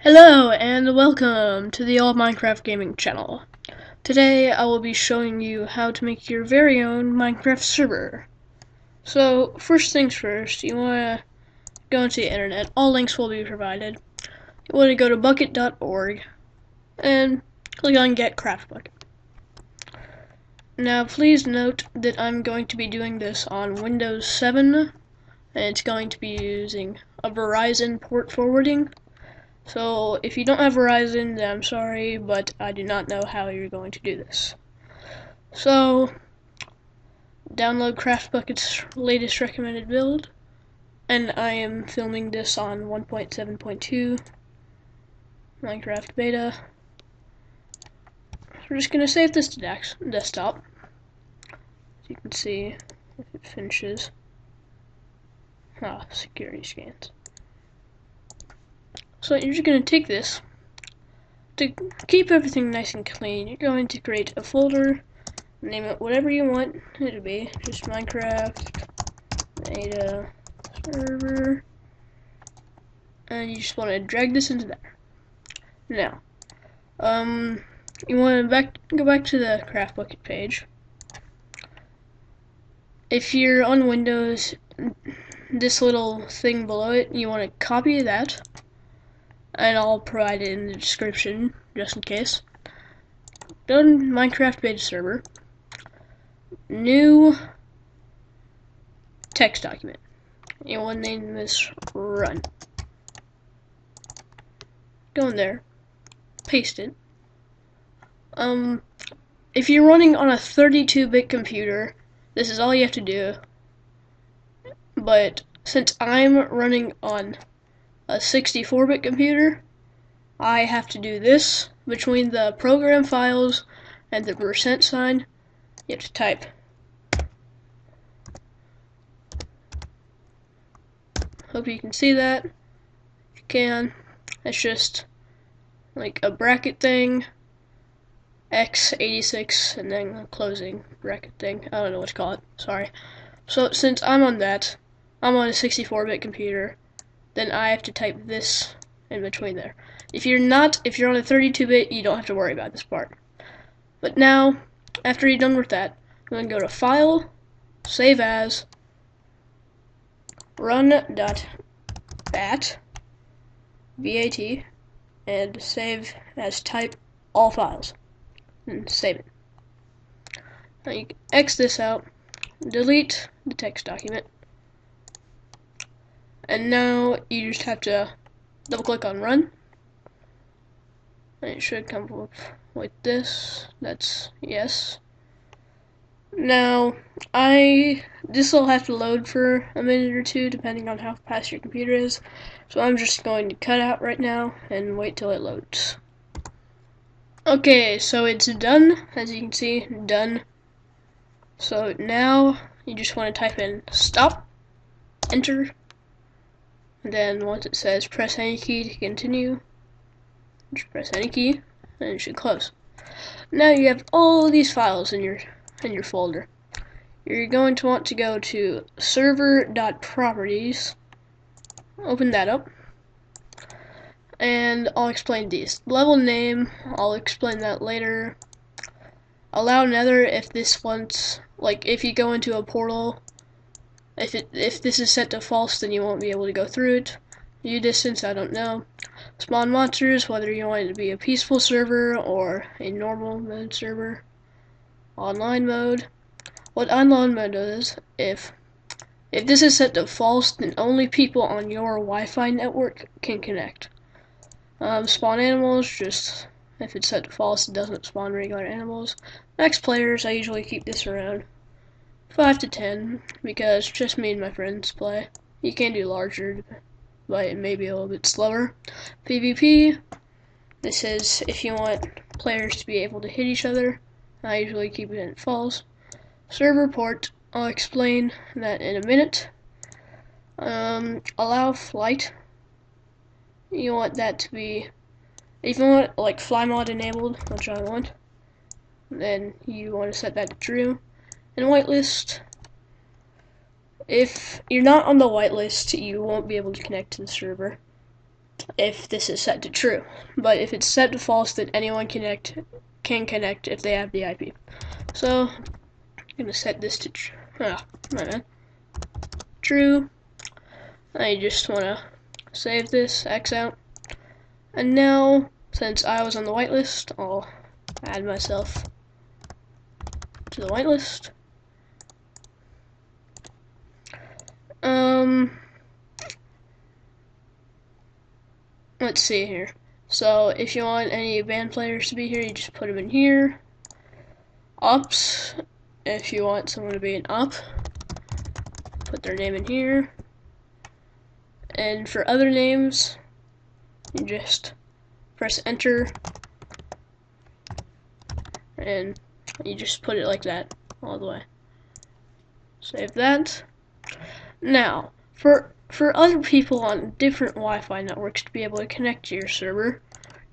Hello and welcome to the AllMinecraftGaming channel. Today I will be showing you how to make your very own Minecraft server. So first things first, you want to go into the internet. All links will be provided. You want to go to bukkit.org and click on Get Craftbukkit. Now please note that I'm going to be doing this on Windows 7 and it's going to be using a Verizon port forwarding. So if you don't have Verizon, then I'm sorry, but I do not know how you're going to do this. So download Craftbukkit's latest recommended build, and I am filming this on 1.7.2 Minecraft beta. We're just going to save this to desktop. As you can see, if it finishes. Security scans. So you're just going to take this. To keep everything nice and clean, you're going to create a folder, name it whatever you want it to be, just Minecraft data server, and you just want to drag this into there. Now, you want to go back to the Craftbukkit page. If you're on Windows, this little thing below it, you want to copy that. And I'll provide it in the description, just in case. Go to Minecraft beta server. New text document. You want to name this run. Go in there. Paste it. If you're running on a 32-bit computer, this is all you have to do. But since I'm running on a 64-bit computer, I have to do this between the program files and the percent sign. You have to type hope you can see that. If you can, it's just like a bracket thing, X86, and then a closing bracket thing. I don't know what to call it, sorry. So since I'm on that, I'm on a 64-bit computer, then I have to type this in between there. If you're on a 32-bit, you don't have to worry about this part. But now, after you're done with that, you're going to go to File, Save As, Run.bat, VAT, and save as type all files, and save it. Now you can X this out, delete the text document, and now you just have to double click on run, and it should come up like this. That's yes. Now this will have to load for a minute or two depending on how fast your computer is, so I'm just going to cut out right now and wait till it loads. Okay, so it's done. As you can see, done. So now you just want to type in stop, enter, and then once it says press any key to continue, just press any key and it should close. Now you have all these files in your folder. You're going to want to go to server.properties, open that up, and I'll explain these. Level name, I'll explain that later. Allow nether if this wants, like if you go into a portal, if this is set to false, then you won't be able to go through it. View distance, I don't know. Spawn monsters, whether you want it to be a peaceful server or a normal mode server. Online mode. What online mode is, if this is set to false, then only people on your Wi-Fi network can connect. Spawn animals, just if it's set to false, it doesn't spawn regular animals. Max players, I usually keep this around 5 to 10, because just me and my friends play. You can do larger, but it may be a little bit slower. PvP, this is if you want players to be able to hit each other. I usually keep it in false. Server port, I'll explain that in a minute. Allow flight, you want that to be, if you want like fly mod enabled, which I want, then you want to set that to true. And whitelist, if you're not on the whitelist, you won't be able to connect to the server. if this is set to true. But if it's set to false, then anyone can connect if they have the IP. So I'm gonna set this to true. I just wanna save this, X out. And now, since I was on the whitelist, I'll add myself to the whitelist. Let's see here. So if you want any band players to be here, you just put them in here. Ops, if you want someone to be an op, put their name in here. And for other names, you just press enter, and you just put it like that all the way. Save that. Now, for other people on different Wi-Fi networks to be able to connect to your server,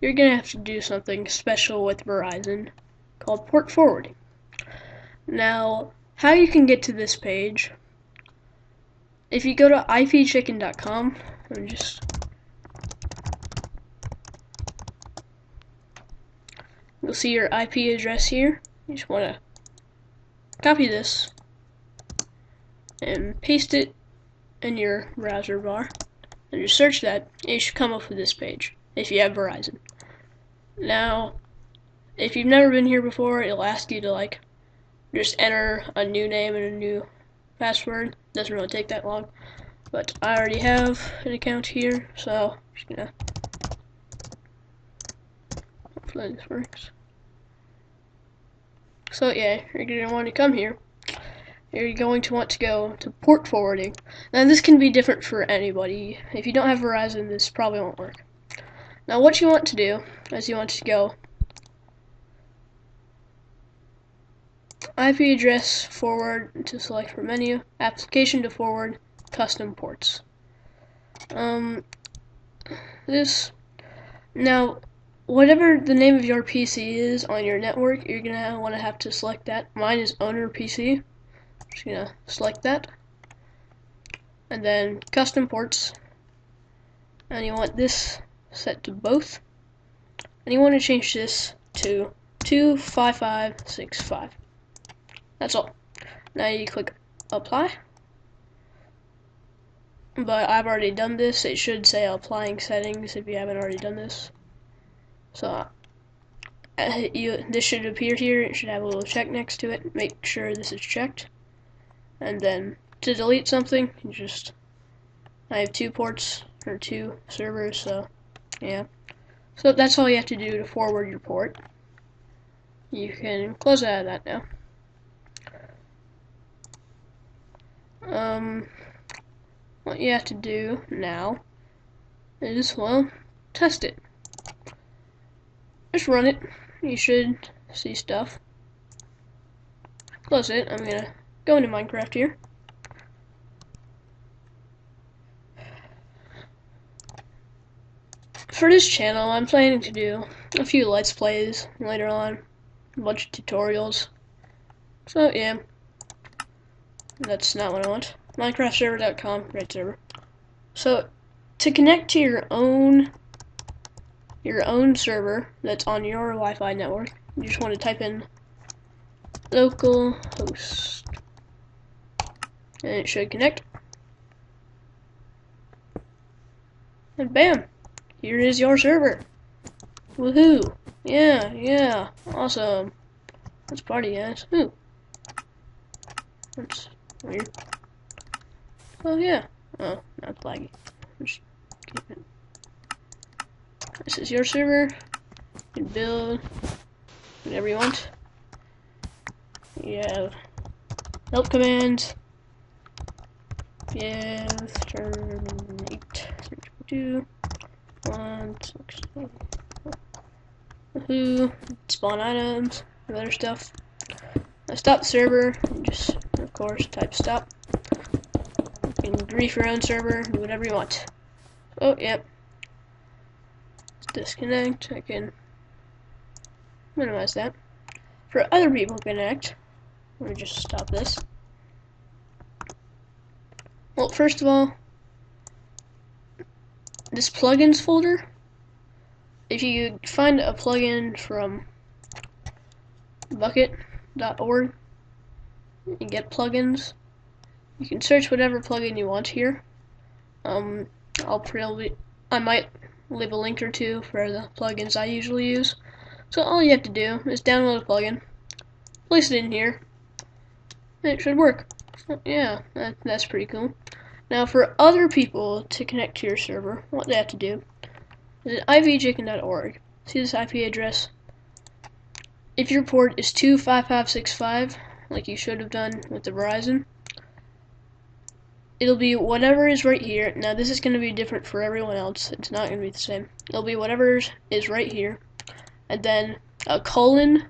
you're going to have to do something special with Verizon called port forwarding. Now, how you can get to this page, if you go to ipchicken.com, you'll see your IP address here. You just want to copy this and paste it in your browser bar, and just search that. You should come up with this page if you have Verizon. Now, if you've never been here before, it'll ask you to just enter a new name and a new password. Doesn't really take that long, but I already have an account here, so I'm just gonna hopefully this works. So yeah, you're gonna want to come here. You're going to want to go to port forwarding. Now this can be different for anybody. If you don't have Verizon, this probably won't work. Now what you want to do is you want to go IP address forward to select from menu, application to forward, custom ports. Now whatever the name of your PC is on your network, you're gonna want to have to select that. Mine is owner PC. Just gonna select that, and then custom ports, and you want this set to both, and you want to change this to 25565. That's all. Now you click apply, but I've already done this. It should say applying settings if you haven't already done this. So this should appear here. It should have a little check next to it. Make sure this is checked. And then to delete something, I have 2 ports or 2 servers, so yeah. So that's all you have to do to forward your port. You can close out of that now. What you have to do now is, well, test it. Just run it. You should see stuff. Close it. I'm gonna go into Minecraft here. For this channel, I'm planning to do a few Let's Plays later on, a bunch of tutorials. So yeah, that's not what I want. MinecraftServer.com, right server. So to connect to your own server that's on your Wi-Fi network, you just want to type in localhost. And it should connect. And bam! Here is your server. Woohoo! Yeah, awesome. Let's party, guys. Ooh. That's weird. Oh yeah. Oh, now it's laggy. Just keep it. This is your server. You can build whatever you want. You have help commands. Yes, terminate 3.2 1 6 who spawn items and other stuff. Now stop the server and just of course type stop. You can grief your own server, do whatever you want. Oh yep. Disconnect. I can minimize that. For other people to connect, let me just stop this. Well, first of all, this plugins folder, if you find a plugin from Bukkit.org and get plugins, you can search whatever plugin you want here. I might leave a link or two for the plugins I usually use. So all you have to do is download a plugin, place it in here, and it should work. Yeah, that's pretty cool. Now for other people to connect to your server, what they have to do is at ivchicken.org. See this IP address? If your port is 25565, like you should have done with the Verizon, it'll be whatever is right here. Now this is going to be different for everyone else. It's not going to be the same. It'll be whatever is right here, and then a colon,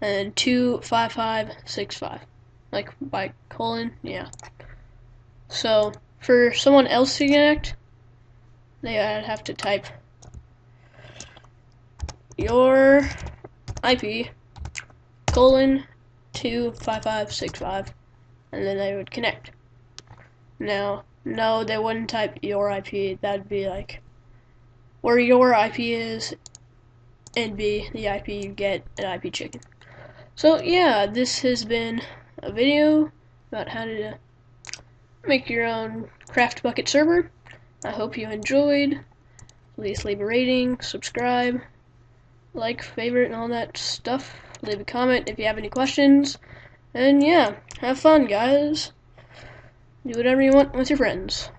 and 25565. Like by colon, yeah. So for someone else to connect, they would have to type your IP colon 25565, and then they would connect. Now, no, they wouldn't type your IP. That'd be like where your IP is, and be the IP you get at IP Chicken. So yeah, this has been a video about how to make your own Craftbukkit server. I hope you enjoyed. Please leave a rating, subscribe, like, favorite, and all that stuff. Leave a comment if you have any questions. And yeah, have fun, guys. Do whatever you want with your friends.